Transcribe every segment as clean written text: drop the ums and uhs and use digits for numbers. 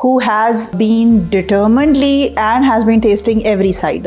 who has been determinedly and has been tasting every side.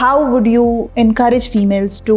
How would you encourage females to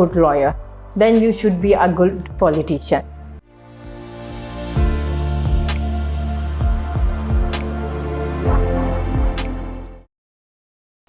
good lawyer, then you should be a good politician.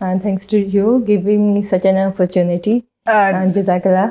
And thanks to you giving me such an opportunity. Jazakallah.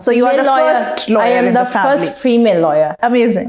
So you are the first lawyer I am in the the family. first female lawyer. Amazing.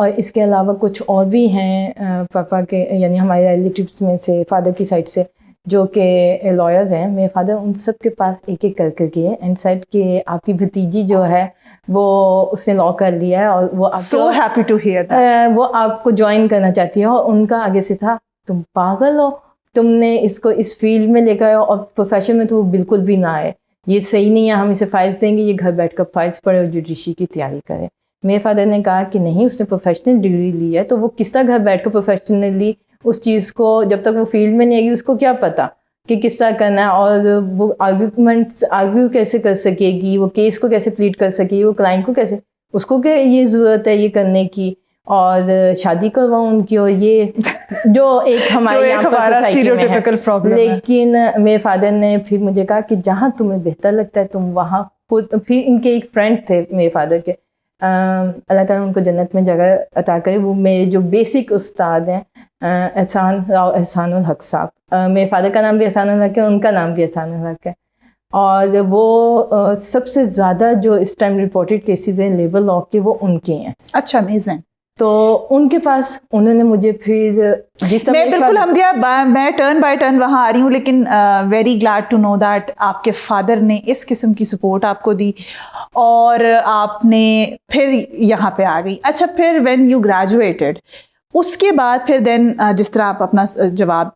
اور اس کے علاوہ کچھ اور بھی ہیں پاپا کے یعنی ہمارے ریلیٹیوس میں سے فادر کی سائڈ سے جو کہ لائرز ہیں. میرے فادر ان سب کے پاس ایک ایک کر گئے اینڈ سیڈ کہ آپ کی بھتیجی جو ہے وہ اس نے لا کر لیا ہے اور وہ so happy to hear that. وہ آپ کو جوائن کرنا چاہتی ہے. اور ان کا آگے سے تھا تم پاگل ہو, تم نے اس کو اس فیلڈ میں لے کر اور پروفیشن میں تو وہ بالکل بھی نہ آئے, یہ صحیح نہیں ہے, ہم اسے فائلس دیں گے, یہ گھر بیٹھ کر فائلس پڑھے اور جوڈیشری کی تیاری کرے. میرے فادر نے کہا کہ نہیں, اس نے پروفیشنل ڈگری لی ہے تو وہ کس طرح گھر بیٹھ کر پروفیشنلی اس چیز کو, جب تک وہ فیلڈ میں نہیں آئے گی اس کو کیا پتا کہ کس طرح کرنا ہے, اور وہ آرگیو کیسے کر سکے گی, وہ کیس کو کیسے پلیٹ کر سکے گی, وہ کلائنٹ کو کیسے, اس کو کہ یہ ضرورت ہے یہ کرنے کی اور شادی کرواؤں ان کی, اور یہ جو ایک ہمارے یہاں پر سوسائٹی میں ہے. لیکن میرے فادر نے پھر مجھے کہا کہ جہاں تمہیں بہتر لگتا ہے تم وہاں خود. پھر ان کے ایک فرینڈ تھے میرے فادر کے, اللہ تعالیٰ ان کو جنت میں جگہ عطا کرے, وہ میرے جو بیسک استاد ہیں احسان الحق صاحب. میرے فادر کا نام بھی احسان الحق ہے, ان کا نام بھی احسان الحق ہے, اور وہ سب سے زیادہ جو اس ٹائم رپورٹڈ کیسز ہیں لیبر لا کے وہ ان کے ہیں. اچھا, امیزنگ. تو ان کے پاس انہوں نے مجھے پھر جس طرح, میں بالکل حمدیہ میں ٹرن بائی ٹرن وہاں آ رہی ہوں, لیکن very glad to know that آپ کے فادر نے اس قسم کی سپورٹ آپ کو دی اور آپ نے پھر یہاں پہ آ گئی. اچھا, پھر وین یو گریجویٹڈ اس کے بعد پھر دین جس طرح آپ اپنا جواب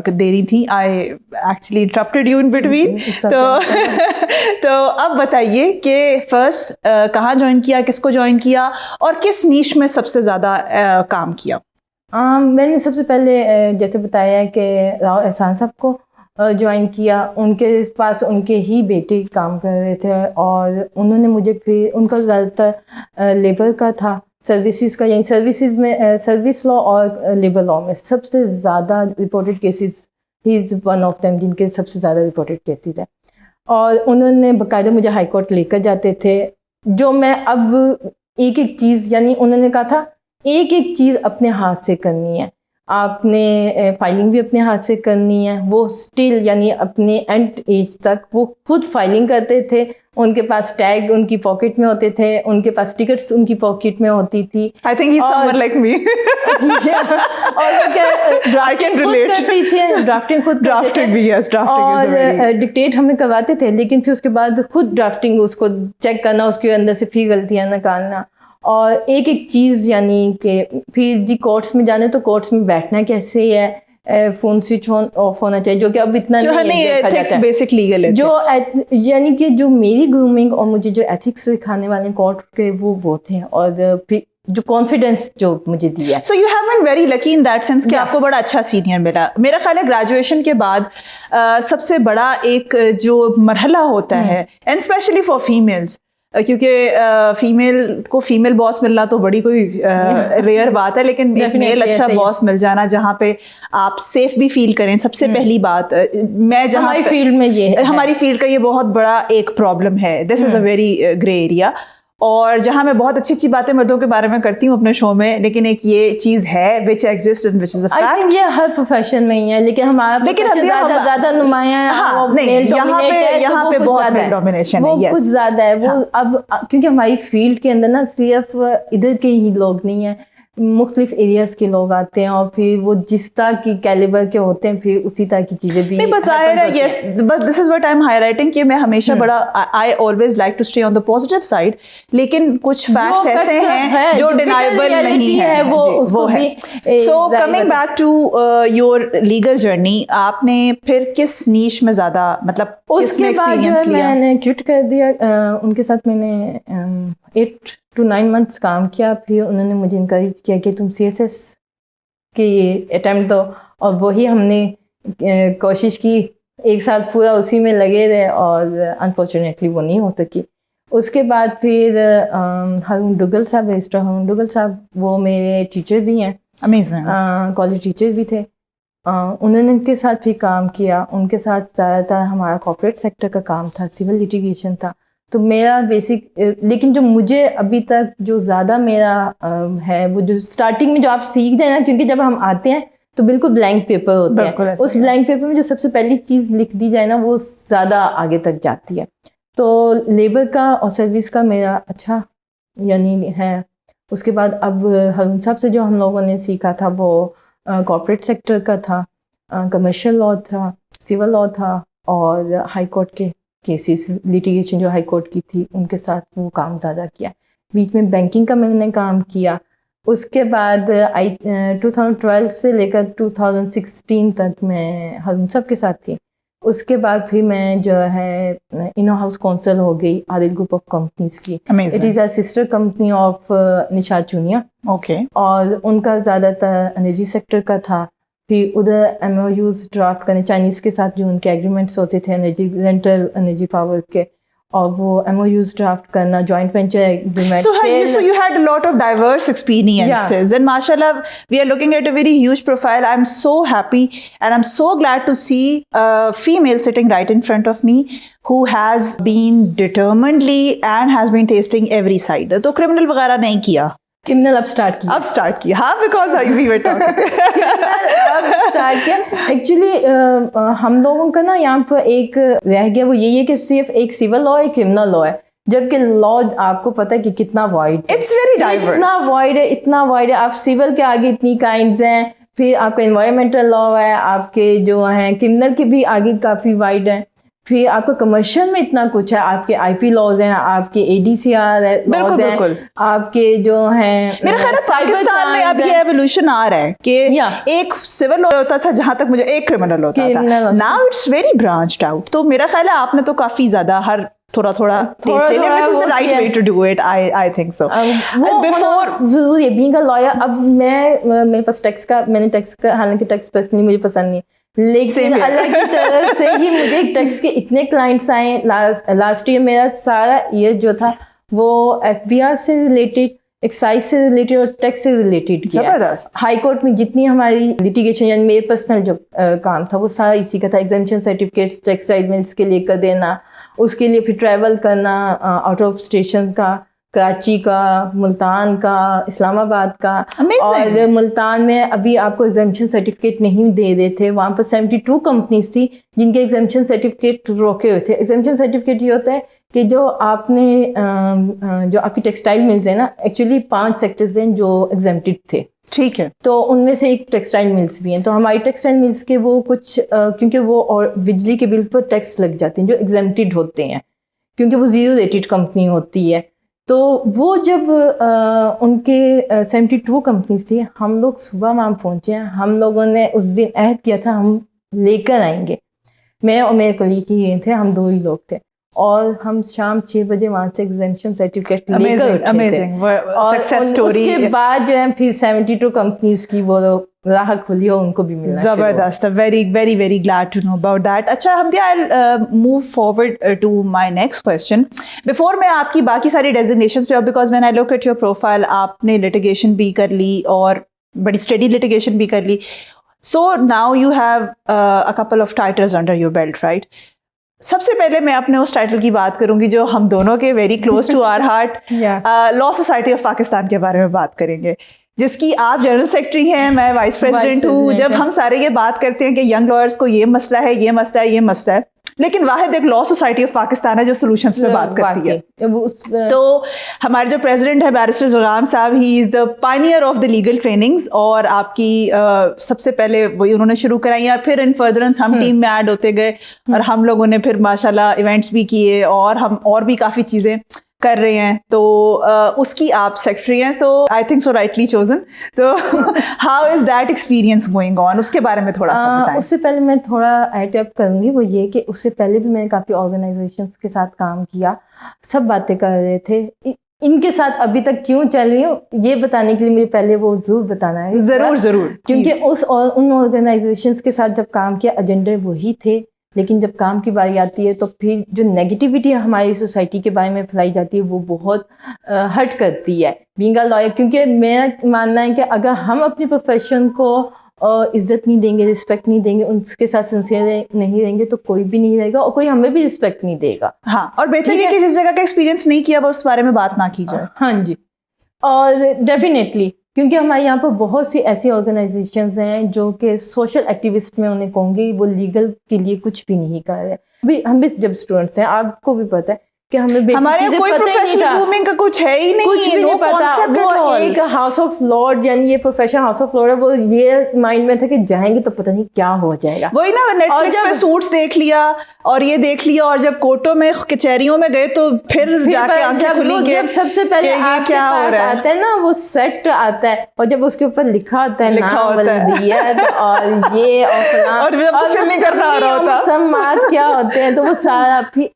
دے رہی تھی, I actually interrupted you in between, تو اب بتائیے کہ فرسٹ کہاں جوائن کیا, کس کو جوائن کیا اور کس نیش میں سب سے زیادہ کام کیا؟ میں نے سب سے پہلے جیسے بتایا ہے کہ راؤ احسان صاحب کو جوائن کیا. ان کے پاس ان کے ہی بیٹے کام کر رہے تھے اور انہوں نے مجھے پھر, ان کا زیادہ تر لیبر کا تھا, سروسز کا, یعنی سروسز میں سروس لا اور لیبر لا میں سب سے زیادہ reported cases, he is one of them جن کے سب سے زیادہ رپورٹڈ کیسز ہیں. اور انہوں نے باقاعدہ مجھے ہائی کورٹ لے کر جاتے تھے, جو میں اب ایک ایک چیز, یعنی انہوں نے کہا تھا ایک ایک چیز اپنے ہاتھ سے کرنی ہے, آپ نے فائلنگ بھی اپنے ہاتھ سے کرنی ہے. وہ اسٹل یعنی اپنے اینڈ ایج تک وہ خود فائلنگ کرتے تھے, ان کے پاس ٹیگ ان کی پاکٹ میں ہوتے تھے, ان کے پاس ٹکٹس ان کی پاکٹ میں ہوتی تھی. I think he's someone like me. اور وہ کیا ڈرافٹنگ خود کرتی تھی, ڈرافٹنگ خود کرتے تھے اور ڈکٹیٹ ہمیں کرواتے تھے, لیکن پھر اس کے بعد خود ڈرافٹنگ اس کو چیک کرنا, اس کے اندر سے پھر غلطیاں نکالنا اور ایک ایک چیز. یعنی کہ پھر جی کورٹس میں جانے تو کورٹس میں بیٹھنا کیسے ہے, فون سوئچ آف ہونا چاہیے, جو کہ اب اتنا نہیں, جو یعنی کہ جو میری گرومنگ اور مجھے جو ایتھکس سکھانے والے کورٹ کے وہ تھے, اور پھر جو کانفیڈینس جو مجھے دیا. So you have been very lucky in that sense کہ آپ کو بڑا اچھا سینئر ملا. میرا خیال ہے گریجویشن کے بعد سب سے بڑا ایک جو مرحلہ ہوتا ہے, اینڈ اسپیشلی فار فیمیلز, کیونکہ فیمیل کو فیمیل باس ملنا تو بڑی کوئی ریئر بات ہے, لیکن ایک میل اچھا باس مل جانا جہاں پہ آپ سیف بھی فیل کریں, سب سے پہلی بات. میں جہاں ہماری فیلڈ میں یہ ہماری فیلڈ کا یہ بہت بڑا ایک پرابلم ہے, دس is a very grey area. اور جہاں میں بہت اچھی اچھی باتیں مردوں کے بارے میں کرتی ہوں اپنے شو میں, لیکن ایک یہ چیز ہے which exists and which is a fact. I think یہ ہر پروفیشن میں ہی ہے, لیکن ہمارا زیادہ نمایاں ہے, یہاں پہ بہت میل ڈومینیشن ہے, وہ کچھ زیادہ ہے. وہ اب کیونکہ ہماری فیلڈ کے اندر نا صرف ادھر کے ہی لوگ نہیں ہیں, مختلف ایریاز کے لوگ آتے ہیں, اور پھر وہ جس طرح کی کیلیبر کے ہوتے ہیں پھر اسی طرح کی چیزیں بھی. ظاہر ہے, yes, but this is what I am highlighting کہ میں ہمیشہ بڑا I always like to stay on the positive side, لیکن کچھ فیکٹس ایسے ہیں جو ڈینائبل نہیں ہے, وہ ہے. So coming back to your legal journey, آپ نے پھر کس نیش میں زیادہ مطلب اس کے بعد میں نے کوئٹ کر دیا. ان کے ساتھ میں نے 8 to 9 months کام کیا. پھر انہوں نے مجھے انکریج کیا کہ تم CSS کی اٹیمپٹ دو, اور وہی ہم نے کوشش کی, 1 سال پورا اسی میں لگے رہے, اور انفارچونیٹلی وہ نہیں ہو سکی. اس کے بعد پھر ہارون ڈگل صاحب, رجسٹر ہارون ڈگل صاحب, وہ میرے ٹیچر بھی ہیں, کالج ٹیچر بھی تھے. انہوں نے ان کے ساتھ بھی کام کیا. ان کے ساتھ زیادہ تر ہمارا کارپوریٹ سیکٹر کا کام تھا, سول لیٹیگیشن تھا. تو میرا بیسک, لیکن جو مجھے ابھی تک جو زیادہ میرا ہے وہ جو اسٹارٹنگ میں جو آپ سیکھ جائیں نا, کیونکہ جب ہم آتے ہیں تو بالکل بلینک پیپر ہوتے ہیں, اس بلینک پیپر میں جو سب سے پہلی چیز لکھ دی جائے نا وہ زیادہ آگے تک جاتی ہے. تو لیبر کا اور سروس کا میرا اچھا یعنی ہے. اس کے بعد اب ہارون صاحب سے جو ہم لوگوں نے سیکھا تھا وہ کارپوریٹ سیکٹر کا تھا, کمرشل لاء تھا, سول لاء تھا, اور ہائی کورٹ کے کیسز, لیٹیگیشن جو ہائی کورٹ کی تھی ان کے ساتھ وہ کام زیادہ کیا. بیچ میں بینکنگ کا میں نے کام کیا. اس کے بعد 2012 سے لے کر 2016 تک میں ہارون صاحب کے ساتھ تھی. اس کے بعد پھر میں جو ہے ان ہاؤس کونسل ہو گئی عادل گروپ آف کمپنیز کی. It is a sister company of Nishad Chunia. Okay. اور ان کا زیادہ تر انرجی سیکٹر کا تھا. پھر ادھر ایم او یوز ڈرافٹ کرنے چائنیز کے ساتھ جو ان کے ایگریمنٹس ہوتے تھے انرجی رینٹل انرجی پاور کے, اور وہ ایم او یوز ڈرافٹ کرنا, joint venture agreement. So you had a lot of diverse experiences. And mashallah, we are looking at a very huge profile. I'm so happy and I'm so glad to see a female sitting right in front of me who has been determinedly and has been tasting every side. تو criminal وغیرہ نہیں کیا. Criminal اب start کیا. ہاں, because we were talking. اب start کیا. Actually ہم لوگوں کا نا یہاں پر ایک رہ گیا, وہ یہی ہے کہ صرف ایک سول لاء ہے, کرمنل لاء ہے, جبکہ لاء آپ کو پتہ ہے کہ کتنا وائڈ, اٹس ویری ڈائیورس, اتنا وائڈ ہے. آپ سول کے آگے اتنی کائنڈز ہیں, پھر آپ کا انوائرمنٹل لاء ہے, آپ کے جو ہیں کرمنل کے بھی آگے کافی وائڈ ہیں, پھر آپ کا کمرشل میں اتنا کچھ ہے, آپ کے آئی پی لاز ہیں, آپ کے اے ڈی سی آر لاز ہیں, آپ کے جو ہیں. میرا خیال ہے پاکستان میں اب یہ ایوولوشن آ رہا ہے کہ ایک سول لا ہوتا تھا جہاں تک مجھے ایک کرمنل ہوتا تھا, ناؤ اٹس ویری برانچڈ آؤٹ. تو میرا خیال ہے آپ نے تو کافی زیادہ ہر تھوڑا right way to do it. I think so. Before ضروری ہے بینگ اے لائر. اب میرے پاس میں نے ٹیکس کا, حالانکہ ٹیکس پرسنلی مجھے پسند نہیں, لیکن اللہ کی طرف سے ہی مجھے ٹیکس کے اتنے کلائنٹس آئے. لاسٹ ایئر میرا سارا ایئر جو تھا وہ ایف بی آر سے ریلیٹڈ, ایکسائز سے ریلیٹڈ اور ٹیکس سے ریلیٹڈ کیا. ہائی کورٹ میں جتنی ہماری لیٹیگیشن یعنی میرے پرسنل جو کام تھا وہ سارا اسی کا تھا. ایگزیمپشن سرٹیفکیٹس ٹیکسٹائل ملز کے لے کر دینا, اس کے لیے پھر ٹریول کرنا آؤٹ آف اسٹیشن کا, کراچی کا, ملتان کا, اسلام آباد کا. اور ملتان میں ابھی آپ کو ایگزیمپشن سرٹیفکیٹ نہیں دے رہے تھے, وہاں پر 72 کمپنیز تھی جن کے ایگزیمپشن سرٹیفکیٹ روکے ہوئے تھے. ایگزیمپشن سرٹیفکیٹ یہ ہوتا ہے کہ جو آپ نے جو آپ کی ٹیکسٹائل ملز ہیں نا, ایکچولی 5 سیکٹرز ہیں جو ایگزیمپٹڈ تھے, ٹھیک ہے, تو ان میں سے ایک ٹیکسٹائل ملز بھی ہیں. تو ہماری ٹیکسٹائل ملز کے وہ کچھ کیونکہ وہ اور بجلی کے بل پر ٹیکس لگ جاتے ہیں جو ایگزیمپٹڈ ہوتے ہیں, کیونکہ وہ زیرو ریٹڈ کمپنی ہوتی ہے. تو وہ جب ان کے 72 کمپنیز تھی, ہم لوگ صبح وہاں پہنچے ہیں. ہم لوگوں نے اس دن عہد کیا تھا ہم لے کر آئیں گے, میں اور میرے کولیگ ہی تھے, ہم 2 ہی لوگ تھے, اور ہم شام 6 بجے وہاں سے ایگزیمپشن سرٹیفکیٹ لے کر اٹھے تھے. اور اس کے بعد جو ہے پھر 72 کمپنیز کی وہ راہ کھلی اور ان کو بھی ملا. زبردست. Very very very glad to know about that. اچھا Hamdia, I move forward to my next question. Before میں آپ کی باقی ساری ڈیزگنیشنز پہ, because when I look at your profile, آپ نے لٹیگیشن بھی کر لی اور بڑی اسٹڈی لٹیگیشن بھی کر لی. So now you have a couple of titles under your belt, right? سب سے پہلے میں اپنے اس ٹائٹل کی بات کروں گی جو ہم دونوں کے very close to our heart, law society of Pakistan کے بارے میں بات کریں گے, جس کی آپ جنرل سیکرٹری ہیں, میں وائس پریزیڈنٹ ہوں. جب ہم سارے یہ بات کرتے ہیں کہ ینگ لائرس کو یہ مسئلہ ہے, یہ مسئلہ ہے, یہ مسئلہ ہے, لیکن واحد ایک لاء سوسائٹی آف پاکستان ہے جو سولوشنس پہ بات کرتی ہے. تو ہمارے جو پریزیڈنٹ ہے بیرسٹر زغام صاحب, he is the pioneer of the legal trainings, اور آپ کی سب سے پہلے وہی انہوں نے شروع کرائی, اور پھر ان فردرنس ہم ٹیم میں ایڈ ہوتے گئے, اور ہم لوگوں نے پھر ماشاء اللہ ایونٹس بھی کیے, اور ہم اور بھی کافی چیزیں کر رہے ہیں. تو اس کی آپ سیکرٹری ہیں, تو آئی تھنک سو رائٹلی چوزن. تو how is that experience going on, اس کے بارے میں تھوڑا سا بتائیں. اس سے پہلے میں تھوڑا ایڈ اپ کروں گی, وہ یہ کہ اس سے پہلے بھی میں نے کافی آرگنائزیشنس کے ساتھ کام کیا, سب باتیں کر رہے تھے. ان کے ساتھ ابھی تک کیوں چل رہی ہوں یہ بتانے کے لیے مجھے پہلے وہ ضرور بتانا ہے. ضرور, کیونکہ ان آرگنائزیشنس کے ساتھ جب کام کیا ایجنڈے وہی تھے, لیکن جب کام کی باری آتی ہے تو پھر جو نیگیٹیوٹی ہماری سوسائٹی کے بارے میں پھیلائی جاتی ہے وہ بہت ہرٹ کرتی ہے بینگ اے لائر. کیونکہ میرا ماننا ہے کہ اگر ہم اپنی پروفیشن کو عزت نہیں دیں گے, رسپیکٹ نہیں دیں گے, ان کے ساتھ سنسیئر نہیں رہیں گے, تو کوئی بھی نہیں رہے گا اور کوئی ہمیں بھی رسپیکٹ نہیں دے گا. ہاں, اور بہتر ہے کہ جس جگہ کا ایکسپیرینس نہیں کیا وہ اس بارے میں بات نہ کی جائے. ہاں جی, اور ڈیفینیٹلی کیونکہ ہمارے یہاں پر بہت سی ایسی آرگنائزیشنز ہیں جو کہ سوشل ایکٹیوسٹ میں انہیں کہوں گی, وہ لیگل کے لیے کچھ بھی نہیں کر رہے. ابھی ہم بھی جب اسٹوڈنٹس ہیں, آپ کو بھی پتہ ہے کہ ہمیں بیسک ہمارے چیزیں کوئی پتہ ہی نہیں پروفیشنل تھا, گرومنگ کا کچھ ہے ہی نہیں, کچھ بھی نہیں پتا. وہ ایک ہاؤس آف لارڈ یعنی یہ پروفیشن ہاؤس آف لارڈ ہے, وہ یہ مائنڈ میں تھا کہ جائیں گے تو پتہ نہیں کیا ہو جائے گا. وہی نا, نیٹ فلکس پہ سوٹس دیکھ لیا اور یہ دیکھ لیا, اور جب کوٹوں میں کچہریوں میں گئے تو پھر جا کے آنکھیں کھلی کہ جب سب سے پہلے آپ کے پاس آتا ہے نا وہ سیٹ آتا ہے, اور جب اس کے اوپر لکھا ہوتا ہے نام ولدیت اور یہ اور سمات کیا ہوتے ہیں, تو وہ سارا پھر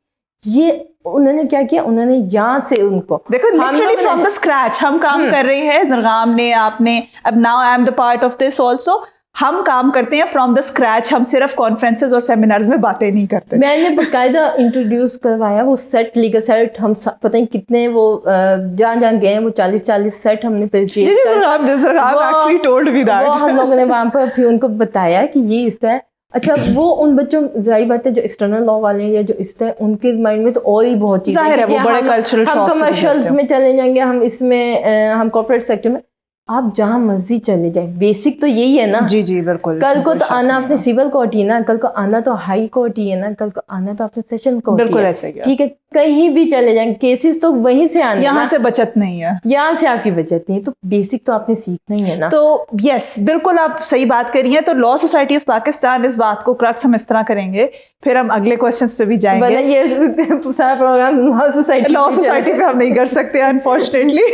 یہ انہوں نے کیا کیا, انہوں نے یہاں سے ان کو دیکھو لٹرلی فرام دا اسکریچ ہم کام کر رہے ہیں. زرغام نے, آپ نے, اب now I am the part of this also, ہم کام کرتے ہیں فرام دا اسکریچ. ہم صرف کانفرنسز اور سیمینارز میں باتیں نہیں کرتے. میں نے باقاعدہ انٹروڈیوس کروایا وہ سیٹ, لیگل سیٹ, ہم پتہ نہیں کتنے وہ جہاں گئے ہیں وہ 40 سیٹ ہم نے پرچیز وہ ہم لوگوں نے وہاں پر پھر ان کو بتایا کہ یہ اس طرح. اچھا وہ ان بچوں ظاہر بات ہے جو ایکسٹرنل لا والے ہیں یا جو اس طرح, ان کے مائنڈ میں تو اور ہی بہت چیزیں ہیں, ہم کمرشلز میں چلے جائیں گے, ہم اس میں ہم کارپوریٹ سیکٹر میں, آپ جہاں مرضی چلے جائیں, بیسک تو یہی ہے نا. جی جی بالکل. کل کو تو آنا اپنے سول کورٹ ہی نا, کل کو آنا تو ہائی کورٹ ہی ہے نا, کل کو آنا تو اپنے سیشن کورٹ. بالکل ایسے ہی, ٹھیک ہے, کہیں بھی چلے جائیں, کیسز تو وہیں سے آنے, یہاں سے بچت نہیں ہے, یہاں سے آپ کی بچت نہیں, تو بیسک تو آپ نے سیکھنا ہی ہے نا. تو یس بالکل آپ صحیح بات کر رہی ہیں. تو لا سوسائٹی آف پاکستان اس بات کو کرکس ہم اس طرح کریں گے, پھر ہم اگلے کوشچنس پہ بھی جائیں گے. یہ سارا پروگرام لا سوسائٹی پہ ہم نہیں کر سکتے انفارچونیٹلی.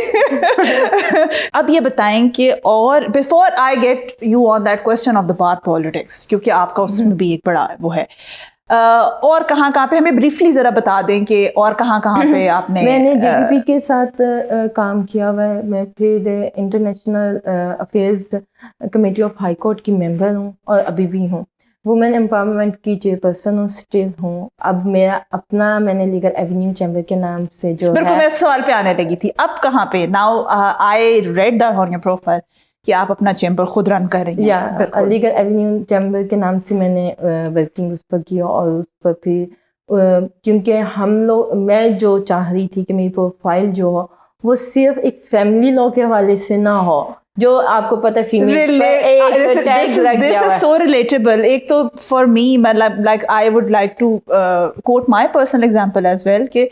اب یہ بتائیں کہ, اور before I get you on that question of the bar politics, کیونکہ آپ کا اس میں بھی ایک بڑا وہ ہے, اور کہاں پہ ہمیں بریفلی ذرا بتا دیں کہ اور کہاں پہ آپ نے. میں نے جے پی پی کے ساتھ کام کیا ہوا ہے, میں پھر international affairs committee of high court کی ممبر ہوں اور ابھی بھی ہوں. وومن امپاورمنٹ کی چیئرپرسن ہوں, اسٹل ہوں. اب میرا اپنا میں نے لیگل ایونیو چیمبر کے نام سے جو بالکل میں اس سوال پہ آنے لگی تھی, اب کہاں پہ. Now I read that on your profile کہ آپ اپنا چیمبر خود رن کر رہی ہیں. لیگل ایونیو چیمبر کے نام سے میں نے ورکنگ اس پر کیا, اور اس پر پھر کیونکہ ہم لوگ, میں جو چاہ رہی تھی کہ میری پروفائل جو ہو وہ صرف ایک فیملی لا کے حوالے سے نہ ہو, جو آپ کو پتہ فیمیل دس از سو ریلیٹیبل. ایک تو for me like I would like to quote my personal example as well کہ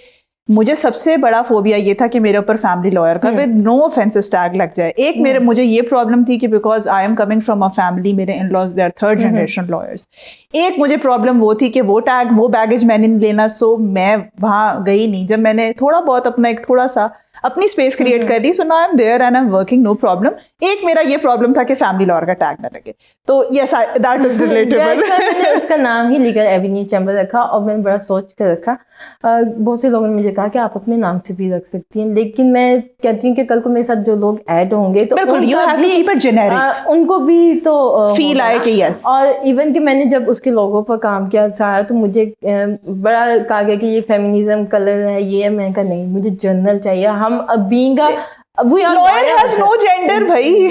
مجھے سب سے بڑا فوبیا یہ تھا کہ میرے اوپر فیملی لائر کا ود نو آفینسز ٹیگ لگ جائے. ایک مجھے یہ پرابلم تھی کہ because I am coming from a family, میرے in laws they are third generation lawyers. ایک مجھے پرابلم وہ تھی کہ وہ ٹیگ وہ بیگیج میں نے نہیں لینا, سو میں وہاں گئی نہیں. جب میں نے تھوڑا بہت اپنا ایک تھوڑا سا اپنی اسپیس کریٹ کر لی, so now I am there and I am working, no problem. ایک میرا یہ پرابلم تھا کہ فیملی لاء کا ٹیگ نہ لگے, تو یس دیٹ از ریلیٹیبل. میں نے اس کا نام ہی لیگل ایونیو چیمبر رکھا, اور میں نے بڑا سوچ کر رکھا. بہت سے لوگوں نے مجھے کہا کہ آپ اپنے نام سے بھی رکھ سکتی ہیں, لیکن میں کہتی ہوں کہ کل کو میرے ساتھ جو لوگ ایڈ ہوں گے تو ان کو بھی تو فیل آئے کہ یس. اور ایون کہ میں نے جب اس کے لوگوں پر کام کیا سارا, تو مجھے بڑا کہا گیا کہ یہ فیمنیزم کلر ہے, یہ میں کہا نہیں, مجھے جنرل چاہیے. ہم being lawyer has no gender بھائی.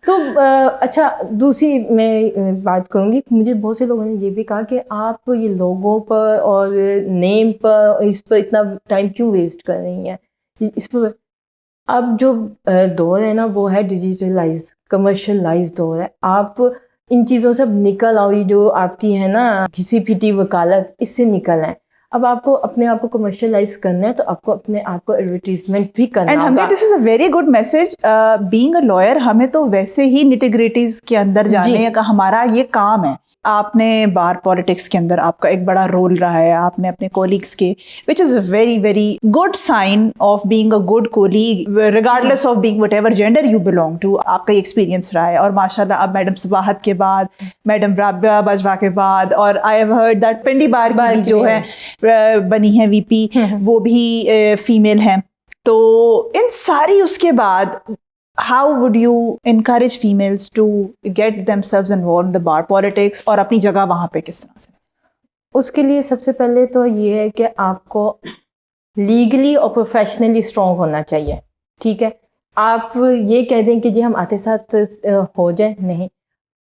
تو اچھا دوسری میں بات کروں گی, مجھے بہت سے لوگوں نے یہ بھی کہا کہ آپ یہ لوگوں پر اور نیم پر اس پر اتنا ٹائم کیوں ویسٹ کر رہی ہیں. اس پر اب جو دور ہے نا وہ ہے ڈیجیٹلائز کمرشلائز دور ہے. آپ ان چیزوں سے نکل آؤ, جو آپ کی ہے نا کسی پھٹی وکالت, اس سے نکل آئیں. اب آپ کو اپنے آپ کو کمرشلائز کرنا ہے تو آپ کو اپنے آپ کو ایڈورٹیزمنٹ بھی کرنا ہوگا. اینڈ ہمیں this is a very good message. Being a lawyer ہمیں تو ویسے ہی نیٹی-گریٹیز کے اندر جانے کا ہمارا یہ کام ہے. آپ نے بار پالیٹکس کے اندر آپ کا ایک بڑا رول رہا ہے, آپ نے اپنے کولیگس کے, which is a very very good sign of being a good colleague regardless of being whatever gender you belong to. آپ کا یہ ایکسپیرینس رہا ہے, اور ماشاء اللہ اب میڈم صباحت کے بعد, میڈم رابعہ باجوہ کے بعد, اور I have heard that Pindi bar کی بھی جو ہے بنی ہے وی پی, وہ بھی فیمیل ہیں. تو ان ساری اس کے بعد how would you encourage females to get themselves involved in the bar politics, اور اپنی جگہ وہاں پہ کس طرح سے؟ اس کے لیے سب سے پہلے تو یہ ہے کہ آپ کو لیگلی اور پروفیشنلی اسٹرانگ ہونا چاہیے. ٹھیک ہے, آپ یہ کہہ دیں کہ جی ہم آتے ساتھ ہو جائیں, نہیں.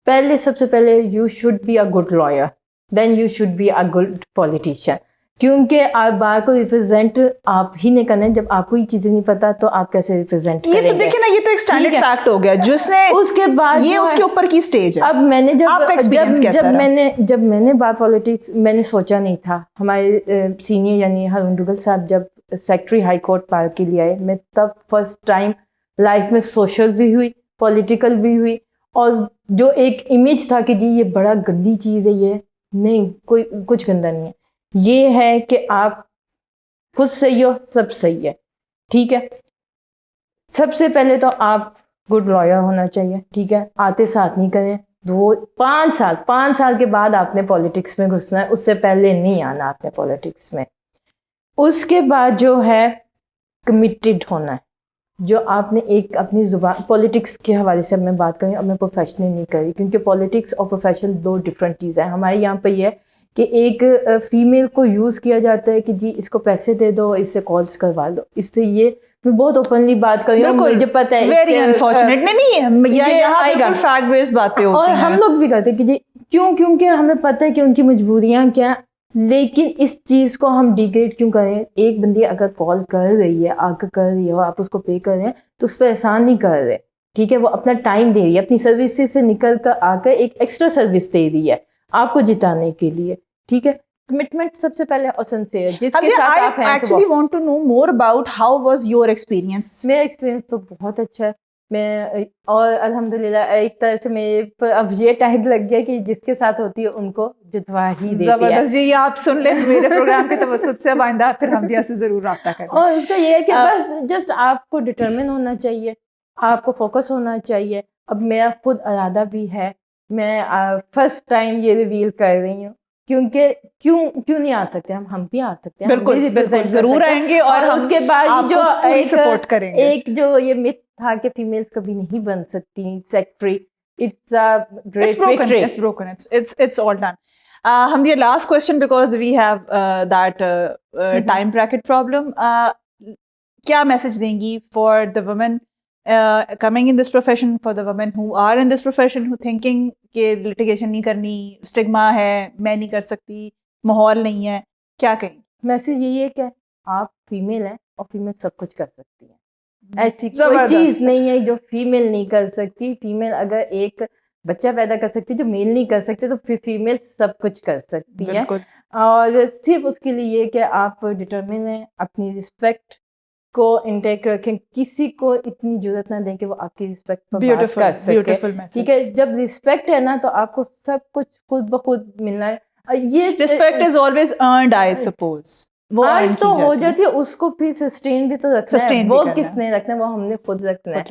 پہلے سب سے پہلے you should be a good lawyer, then you should be a good politician. کیونکہ آپ بار کو ریپرزینٹ آپ ہی نے کرنا ہے. جب آپ کو یہ چیزیں نہیں پتا تو آپ کیسے ریپرزینٹ کریں گے؟ یہ تو دیکھیں نا, یہ تو ایک اسٹینڈرڈ فیکٹ ہو گیا جس نے اس کے بعد یہ اس کے اوپر کی اسٹیج ہے. اب میں نے جب میں نے بار پالیٹکس میں نے سوچا نہیں تھا. ہمارے سینئر یعنی ہارون ڈوگل صاحب جب سیکٹری ہائی کورٹ پار کے لیے آئے, میں تب فرسٹ ٹائم لائف میں سوشل بھی ہوئی, پولیٹیکل بھی ہوئی. اور جو ایک امیج تھا کہ جی یہ بڑا گندی چیز ہے, یہ نہیں, کوئی کچھ گندا نہیں ہے. یہ ہے کہ آپ خود صحیح ہو, سب صحیح ہے, ٹھیک ہے. سب سے پہلے تو آپ گڈ لائر ہونا چاہیے, ٹھیک ہے. آتے ساتھ نہیں کریں. 5 سال کے بعد آپ نے پالیٹکس میں گھسنا ہے, اس سے پہلے نہیں آنا آپ نے پالیٹکس میں. اس کے بعد جو ہے کمیٹڈ ہونا ہے. جو آپ نے ایک اپنی زبان, پالیٹکس کے حوالے سے اب میں بات کروں, اب میں پروفیشنلی نہیں کر رہی, کیونکہ پالیٹکس اور پروفیشنل 2 ڈفرینٹ چیزیں ہیں. ہمارے یہاں پہ یہ ہے کہ ایک فیمیل کو یوز کیا جاتا ہے کہ جی اس کو پیسے دے دو, اس سے کالز کروا دو. اس سے یہ میں بہت اوپنلی بات کر رہی ہوں, مجھے پتہ ہے ویری انفارچونیٹ. نہیں یہاں بالکل فیکٹ بیسڈ باتیں ہوتی ہیں, اور ہم لوگ بھی کرتے ہیں کہ جی کیونکہ ہمیں پتہ ہے کہ ان کی مجبوریاں کیا. لیکن اس چیز کو ہم ڈیگریڈ کیوں کریں؟ ایک بندی اگر کال کر رہی ہے, آ کر کر رہی ہے, اور آپ اس کو پے کر رہے ہیں تو اس پہ احسان نہیں کر رہے, ٹھیک ہے. وہ اپنا ٹائم دے رہی ہے, اپنی سروسز سے نکل کر آ کر ایک ایکسٹرا سروس دے رہی ہے آپ کو جتانے کے لیے, ٹھیک ہے. کمٹمنٹ سب سے پہلے اور سنسیئر جس کے ساتھ آپ ہیں. Actually want to know more about how was your experience. میرا ایکسپیرینس تو بہت اچھا ہے. میں اور الحمدللہ ایک طرح سے میرے پر اب یہ ٹیگ لگ گیا کہ جس کے ساتھ ہوتی ہے ان کو جتوا ہی دیتی ہے. زبردست جی, یہ آپ سن لیں میرے پروگرام کے توسط سے, اب آئندہ پھر ہم بھی ایسے ضرور رابطہ کریں. اور اس کا یہ ہے کہ بس جسٹ آپ کو ڈٹرمن ہونا چاہیے, آپ کو فوکس ہونا چاہیے. اب میرا خود ارادہ بھی ہے, میں فرسٹ ٹائم یہ ریویل کر رہی ہوں, کیونکہ کیوں نہیں آ سکتے ہم بھی آ سکتے ہیں. بالکل ضرور آئیں گے, اور اس کے بعد جو سپورٹ کریں گے. ایک جو یہ مت تھا کہ فیمیلز کبھی نہیں بن سکتی secretary, it's broken. It's all done. ہم یہ last question because we have that time bracket problem. کیا میسج دیں گی for the women coming in this profession, for the women who are in this profession who thinking کہ litigation نہیں کرنی, stigma ہے, میں نہیں کر سکتی, ماحول نہیں ہے, کیا کہیں؟ میسج یہی ہے کہ آپ فیمیل ہیں اور فیمیل سب کچھ کر سکتی ہیں. ایسی کوئی چیز نہیں ہے جو فیمیل نہیں کر سکتی. فیمیل اگر ایک بچہ پیدا کر سکتی جو میل نہیں کر سکتے, تو پھر فیمیل سب کچھ کر سکتی ہیں. اور صرف اس کے لیے یہ کہ آپ ڈٹرمن ہیں, اپنی رسپیکٹ کو انٹیک رکھیں, کسی کو اتنی ضرورت نہ دیں کہ وہ آپ کی رسپیکٹ پر بات کر سکے, ٹھیک ہے. جب رسپیکٹ ہے نا تو آپ کو سب کچھ خود بخود ملنا ہے. یہ respect is always earned, I suppose. وہ ارن تو ہو جاتی ہے, اس کو پھر سسٹین بھی تو رکھنا ہے. وہ کس نے رکھنا ہے؟ وہ ہم نے خود رکھنا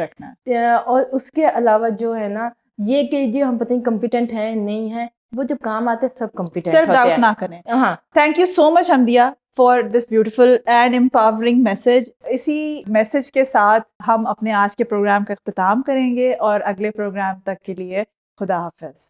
ہے. اور اس کے علاوہ جو ہے نا یہ کہ جی ہم پتہ نہیں کمپیٹنٹ ہیں نہیں ہیں, وہ جب کام آتے ہیں سب کمپیٹنٹ ہوتے ہیں. سیلف ڈاؤٹ نہ کریں. ہاں, thank you so much Hamdia for this beautiful and empowering message. اسی میسج کے ساتھ ہم اپنے آج کے پروگرام کا اختتام کریں گے, اور اگلے پروگرام تک کے لیے خدا حافظ.